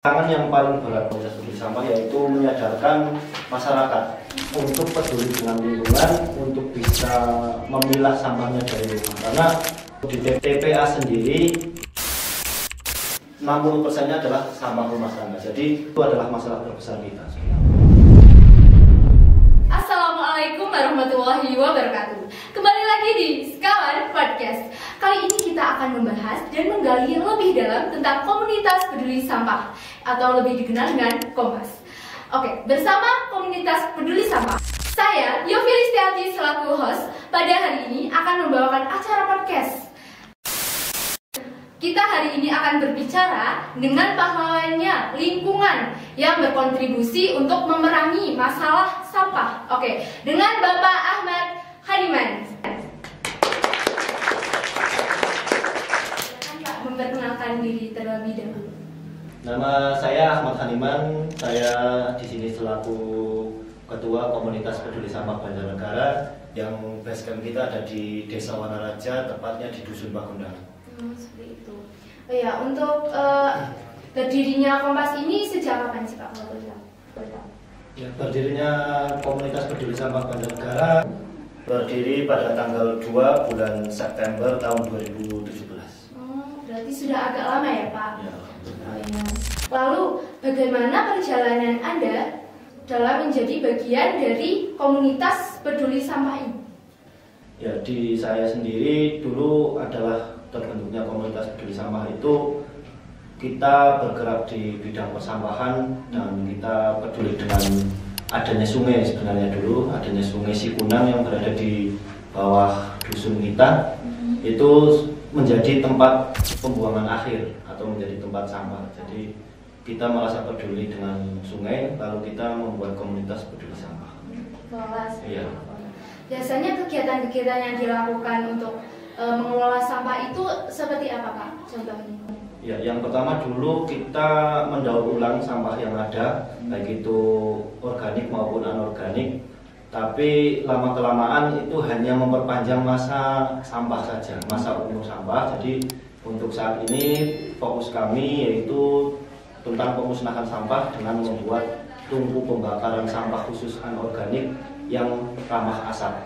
Tantangan yang paling berat komunitas peduli sampah yaitu menyadarkan masyarakat untuk peduli dengan lingkungan, untuk bisa memilah sampahnya dari rumah. Karena di TPA sendiri 60%-nya adalah sampah rumah tangga. Jadi itu adalah masalah terbesar kita. Assalamualaikum warahmatullahi wabarakatuh. Kembali lagi di Sekawan Podcast. Kali ini kita akan membahas dan menggali lebih dalam tentang komunitas peduli sampah atau lebih dikenal dengan Kompas. Oke, bersama komunitas peduli sampah, saya Yofi Listiati selaku host pada hari ini akan membawakan acara podcast. Kita hari ini akan berbicara dengan pahlawannya lingkungan yang berkontribusi untuk memerangi masalah sampah. Oke, dengan Bapak Ahmad Haniman. Silakan Pak memperkenalkan diri terlebih dahulu. Nama saya Ahmad Haniman. Saya di sini selaku Ketua Komunitas Peduli Sampah Banjarnegara yang basecamp kita ada di Desa Wanaraja, tepatnya di Dusun Bagundang. Seperti itu. Oh ya, untuk berdirinya Kompas ini sejak kapan sih Pak? Ya, berdirinya Komunitas Peduli Sampah Banjarnegara berdiri pada tanggal 2 bulan September tahun 2017. Berarti sudah agak lama ya Pak? Ya. Ya. Lalu bagaimana perjalanan Anda dalam menjadi bagian dari komunitas peduli sampah ini? Ya, di saya sendiri dulu adalah terbentuknya komunitas peduli sampah itu kita bergerak di bidang persampahan dan kita peduli dengan adanya sungai. Sebenarnya dulu adanya sungai Sikunang yang berada di bawah dusun kita itu menjadi tempat pembuangan akhir atau menjadi tempat sampah. Jadi kita merasa peduli dengan sungai, lalu kita membuat komunitas peduli sampah. Iya. Biasanya kegiatan-kegiatan yang dilakukan untuk mengelola sampah itu seperti apa Pak? Contohnya? Ya, yang pertama dulu kita mendaur ulang sampah yang ada, baik itu organik maupun anorganik. Tapi lama-kelamaan itu hanya memperpanjang masa sampah saja, masa umur sampah. Jadi untuk saat ini fokus kami yaitu tentang pemusnahan sampah dengan membuat tungku pembakaran sampah khusus anorganik yang ramah asap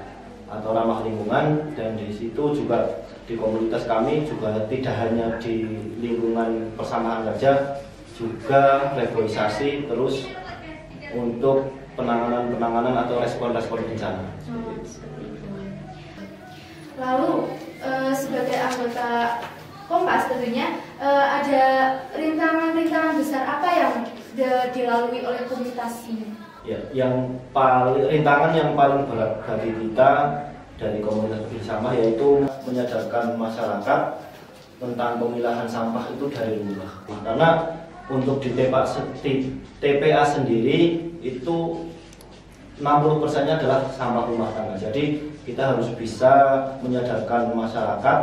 atau ramah lingkungan. Dan di situ juga di komunitas kami juga tidak hanya di lingkungan persampahan saja, juga reboisasi terus untuk penanganan atau respon-respon bencana. Seperti itu. Lalu sebagai anggota Kompas tentunya ada rintangan-rintangan besar apa yang dilalui oleh komunitas ini? Ya, rintangan yang paling berat bagi kita dari komunitas peduli sampah yaitu menyadarkan masyarakat tentang pemilahan sampah itu dari rumah. Karena untuk di TPA sendiri itu 60%-nya adalah sampah rumah tangga. Jadi kita harus bisa menyadarkan masyarakat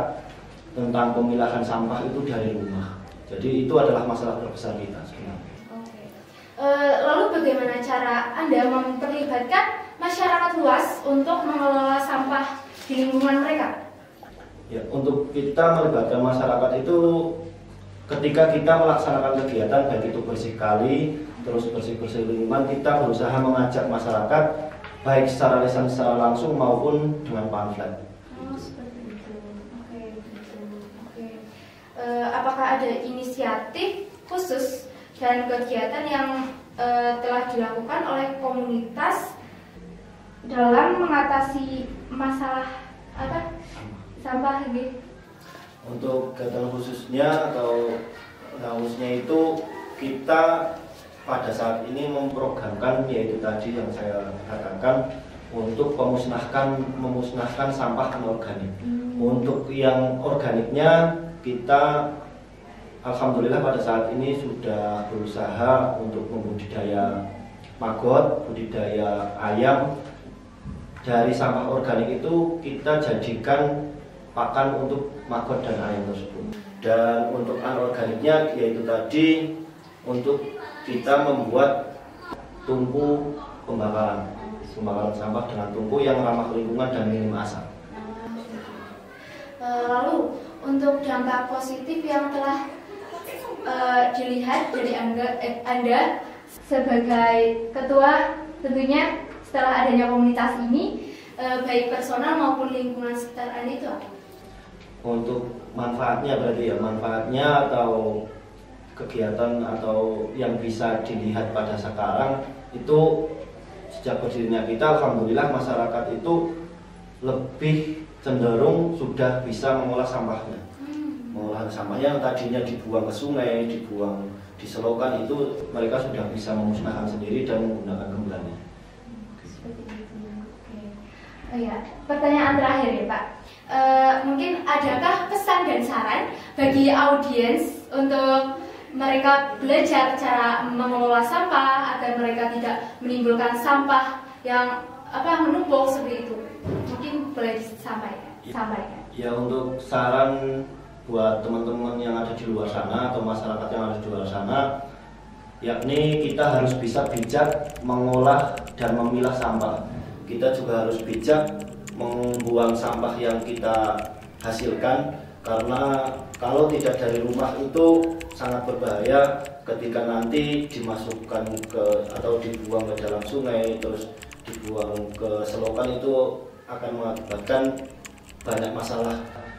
tentang pemilahan sampah itu dari rumah. Jadi itu adalah masalah terbesar kita sebenarnya. Oke. Lalu bagaimana cara Anda memperlibatkan masyarakat luas untuk mengelola sampah di lingkungan mereka? Ya, untuk kita melibatkan masyarakat itu ketika kita melaksanakan kegiatan baik itu bersih kali, terus bersih-bersih lingkungan, kita berusaha mengajak masyarakat baik secara lisan secara langsung maupun dengan pamflet. Seperti itu. Oke. Apakah ada inisiatif khusus dan kegiatan yang telah dilakukan oleh komunitas dalam mengatasi masalah sampah ini? Untuk kegiatan khususnya itu kita pada saat ini memprogramkan yaitu tadi yang saya katakan untuk memusnahkan sampah anorganik. Untuk yang organiknya kita alhamdulillah pada saat ini sudah berusaha untuk membudidaya maggot, budidaya ayam. Dari sampah organik itu kita jadikan pakan untuk maggot dan ayam tersebut. Dan untuk anorganiknya yaitu tadi untuk kita membuat tungku pembakaran sampah dengan tungku yang ramah lingkungan dan minim asap. Lalu untuk dampak positif yang telah dilihat dari Anda sebagai ketua, tentunya setelah adanya komunitas ini, baik personal maupun lingkungan sekitar Anda itu apa? Untuk manfaatnya berarti ya, manfaatnya atau kegiatan atau yang bisa dilihat pada sekarang itu sejak berdirinya kita, alhamdulillah masyarakat itu lebih cenderung sudah bisa mengolah sampahnya. Mengolah sampahnya yang tadinya dibuang ke sungai, dibuang di selokan, itu mereka sudah bisa memusnahkan sendiri dan menggunakan kembali. Seperti itu. Oke. Oh ya, pertanyaan terakhir ya Pak. Mungkin adakah pesan dan saran bagi audiens untuk mereka belajar cara mengelola sampah agar mereka tidak menimbulkan sampah yang menumpuk seperti itu? Mungkin boleh disampaikan. Ya, untuk saran buat teman-teman yang ada di luar sana atau masyarakat yang ada di luar sana, yakni kita harus bisa bijak mengolah dan memilah sampah. Kita juga harus bijak membuang sampah yang kita hasilkan, karena kalau tidak dari rumah itu sangat berbahaya ketika nanti dimasukkan ke atau dibuang ke dalam sungai, terus dibuang ke selokan, itu akan mengakibatkan banyak masalah.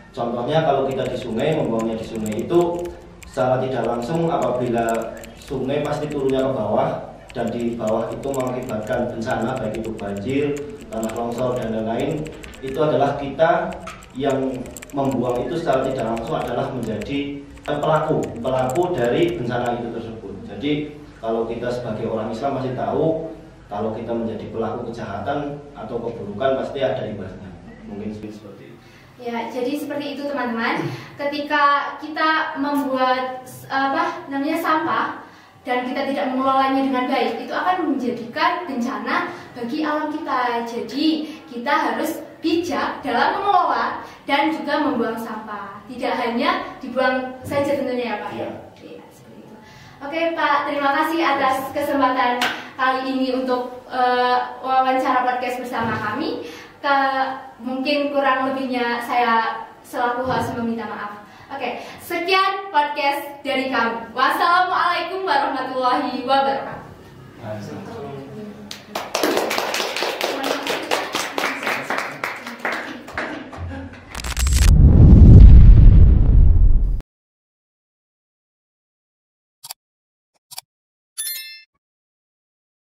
Contohnya kalau kita di sungai, membuangnya di sungai itu secara tidak langsung apabila sungai pasti turunnya ke bawah, dan di bawah itu mengakibatkan bencana baik itu banjir, tanah longsor dan lain-lain. Itu adalah kita yang membuang itu secara tidak langsung adalah menjadi pelaku dari bencana itu tersebut. Jadi kalau kita sebagai orang Islam masih tahu kalau kita menjadi pelaku kejahatan atau keburukan pasti ada imbasnya. Mungkin seperti itu. Ya, jadi seperti itu teman-teman. Ketika kita membuat sampah dan kita tidak mengelolanya dengan baik, itu akan menjadikan bencana bagi alam kita. Jadi kita harus bijak dalam mengelola dan juga membuang sampah. Tidak hanya dibuang saja tentunya ya Pak. Ya. Ya, seperti itu. Oke Pak, terima kasih atas kesempatan kali ini untuk wawancara podcast bersama kami. Mungkin kurang lebihnya saya selaku host meminta maaf. Oke, sekian podcast dari kami. Wassalamualaikum warahmatullahi wabarakatuh.